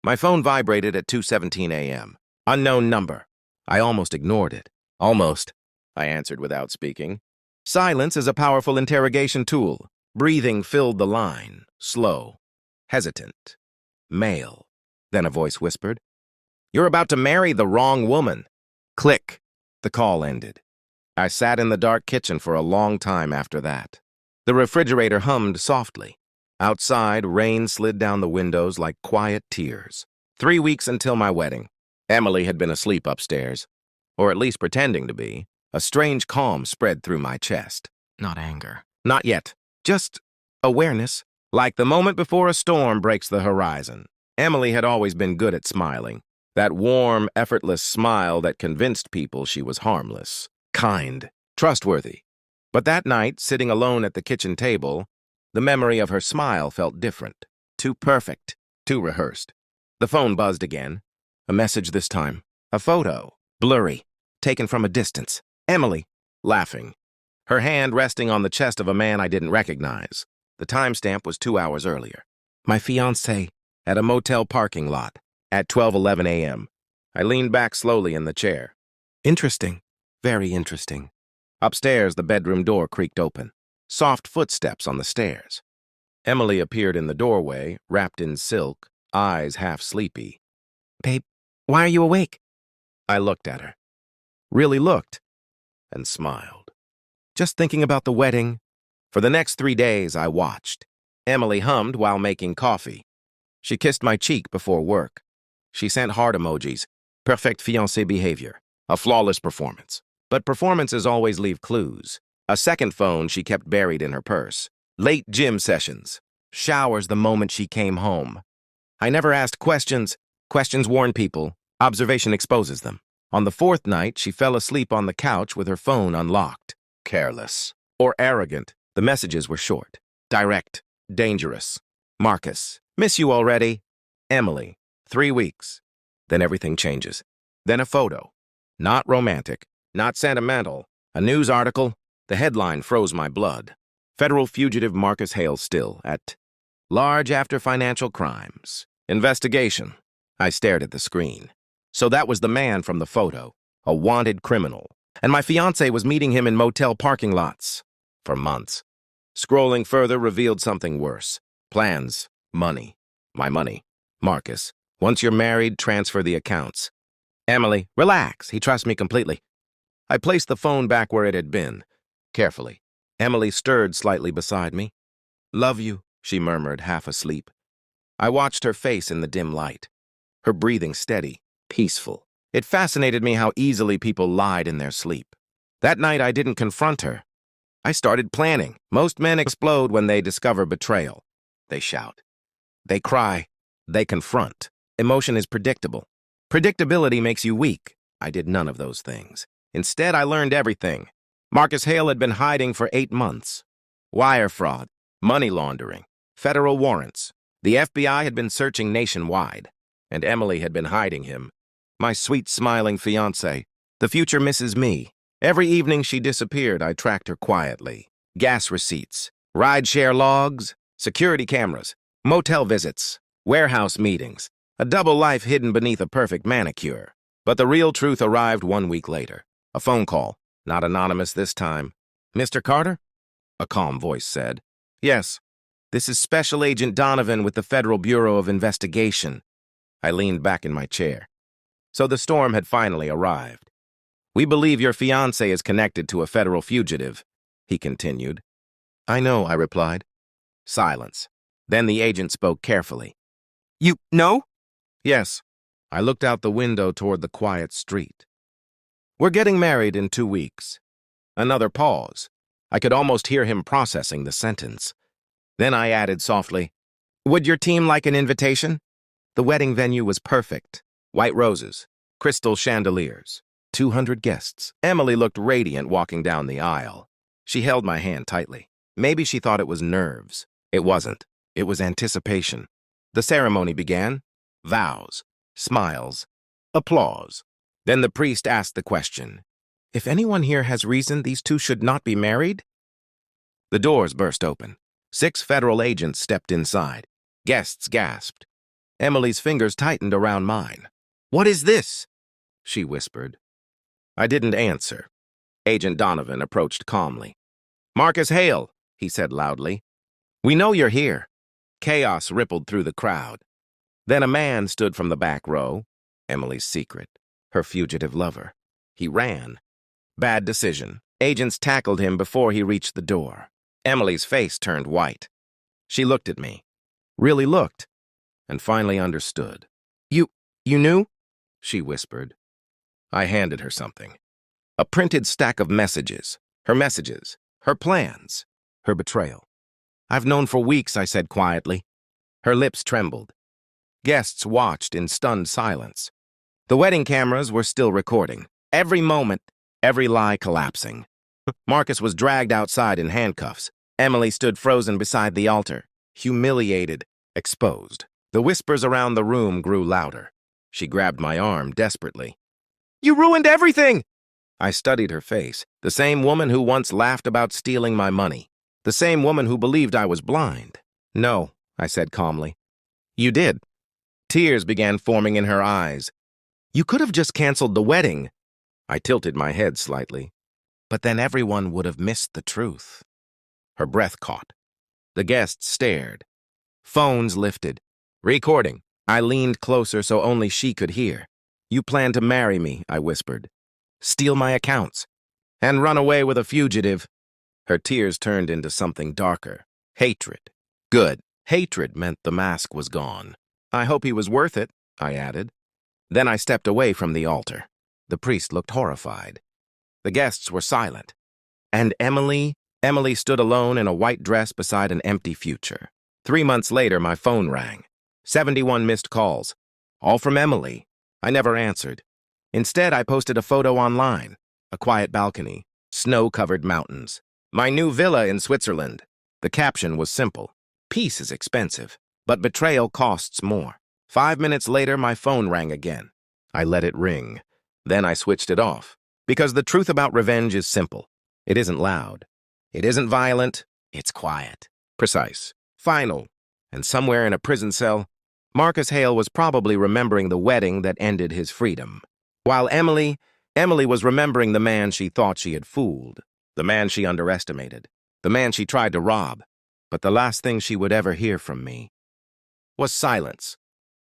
My phone vibrated at 2:17 a.m. Unknown number. I almost ignored it. Almost, I answered without speaking. Silence is a powerful interrogation tool. Breathing filled the line, slow, hesitant, male. Then a voice whispered, "You're about to marry the wrong woman." Click. The call ended. I sat in the dark kitchen for a long time after that. The refrigerator hummed softly. Outside, rain slid down the windows like quiet tears. 3 weeks until my wedding. Emily had been asleep upstairs, or at least pretending to be. A strange calm spread through my chest. Not anger. Not yet. Just awareness. Like the moment before a storm breaks the horizon. Emily had always been good at smiling. That warm, effortless smile that convinced people she was harmless, kind, trustworthy. But that night, sitting alone at the kitchen table, the memory of her smile felt different. Too perfect. Too rehearsed. The phone buzzed again. A message this time. A photo. Blurry. Taken from a distance. Emily. Laughing. Her hand resting on the chest of a man I didn't recognize. The timestamp was 2 hours earlier. My fiancé at a motel parking lot at 12:11 a.m. I leaned back slowly in the chair. Interesting. Very interesting. Upstairs, the bedroom door creaked open. Soft footsteps on the stairs. Emily appeared in the doorway, wrapped in silk, eyes half sleepy. "Babe, why are you awake?" I looked at her. Really looked. And smiled. Just thinking about the wedding. For the next 3 days, I watched. Emily hummed while making coffee. She kissed my cheek before work. She sent heart emojis. Perfect fiancé behavior. A flawless performance. But performances always leave clues. A second phone she kept buried in her purse. Late gym sessions. Showers the moment she came home. I never asked questions. Questions warn people. Observation exposes them. On the 4th night, she fell asleep on the couch with her phone unlocked. Careless. Or arrogant. The messages were short. Direct. Dangerous. Marcus. Miss you already. Emily. 3 weeks. Then everything changes. Then a photo. Not romantic. Not sentimental. A news article. The headline froze my blood. Federal fugitive Marcus Hale still at large after financial crimes. Investigation. I stared at the screen. So that was the man from the photo. A wanted criminal. And my fiancé was meeting him in motel parking lots. For months. Scrolling further revealed something worse. Plans. Money. My money. Marcus. Once you're married, transfer the accounts. Emily. Relax. He trusts me completely. I placed the phone back where it had been. Carefully. Emily stirred slightly beside me. "Love you," she murmured, half asleep. I watched her face in the dim light. Her breathing steady, peaceful. It fascinated me how easily people lied in their sleep. That night I didn't confront her. I started planning. Most men explode when they discover betrayal. They shout. They cry. They confront. Emotion is predictable. Predictability makes you weak. I did none of those things. Instead, I learned everything. Marcus Hale had been hiding for 8 months. Wire fraud, money laundering, federal warrants. The FBI had been searching nationwide, and Emily had been hiding him. My sweet, smiling fiancé, the future Mrs. Me. Every evening she disappeared, I tracked her quietly. Gas receipts, rideshare logs, security cameras, motel visits, warehouse meetings. A double life hidden beneath a perfect manicure. But the real truth arrived 1 week later. A phone call. Not anonymous this time. "Mr. Carter?" A calm voice said. "Yes. This is Special Agent Donovan with the Federal Bureau of Investigation." I leaned back in my chair. So the storm had finally arrived. "We believe your fiancé is connected to a federal fugitive," he continued. "I know," I replied. Silence. Then the agent spoke carefully. "You know?" "Yes." I looked out the window toward the quiet street. "We're getting married in 2 weeks." Another pause. I could almost hear him processing the sentence. Then I added softly, "Would your team like an invitation?" The wedding venue was perfect. White roses, crystal chandeliers, 200 guests. Emily looked radiant walking down the aisle. She held my hand tightly. Maybe she thought it was nerves. It wasn't. It was anticipation. The ceremony began. Vows, smiles, applause. Then the priest asked the question, "If anyone here has reason these two should not be married?" The doors burst open. 6 federal agents stepped inside. Guests gasped. Emily's fingers tightened around mine. "What is this?" she whispered. I didn't answer. Agent Donovan approached calmly. "Marcus Hale," he said loudly. "We know you're here." Chaos rippled through the crowd. Then a man stood from the back row, Emily's secret, her fugitive lover. He ran. Bad decision. Agents tackled him before he reached the door. Emily's face turned white. She looked at me, really looked, and finally understood. You knew?" she whispered. I handed her something. A printed stack of messages, her plans, her betrayal. "I've known for weeks," I said quietly. Her lips trembled. Guests watched in stunned silence. The wedding cameras were still recording. Every moment, every lie collapsing. Marcus was dragged outside in handcuffs. Emily stood frozen beside the altar, humiliated, exposed. The whispers around the room grew louder. She grabbed my arm desperately. "You ruined everything!" I studied her face, the same woman who once laughed about stealing my money, the same woman who believed I was blind. "No," I said calmly. "You did." Tears began forming in her eyes. "You could have just canceled the wedding." I tilted my head slightly. "But then everyone would have missed the truth." Her breath caught. The guests stared. Phones lifted. "Recording." I leaned closer so only she could hear. "You plan to marry me," I whispered. "Steal my accounts. And run away with a fugitive." Her tears turned into something darker. Hatred. Good. Hatred meant the mask was gone. "I hope he was worth it," I added. Then I stepped away from the altar. The priest looked horrified. The guests were silent. And Emily stood alone in a white dress beside an empty future. 3 months later, my phone rang. 71 missed calls. All from Emily. I never answered. Instead, I posted a photo online. A quiet balcony. Snow-covered mountains. My new villa in Switzerland. The caption was simple. "Peace is expensive, but betrayal costs more." 5 minutes later, my phone rang again. I let it ring. Then I switched it off. Because the truth about revenge is simple. It isn't loud. It isn't violent. It's quiet. Precise. Final. And somewhere in a prison cell, Marcus Hale was probably remembering the wedding that ended his freedom. While Emily was remembering the man she thought she had fooled, the man she underestimated, the man she tried to rob. But the last thing she would ever hear from me was silence.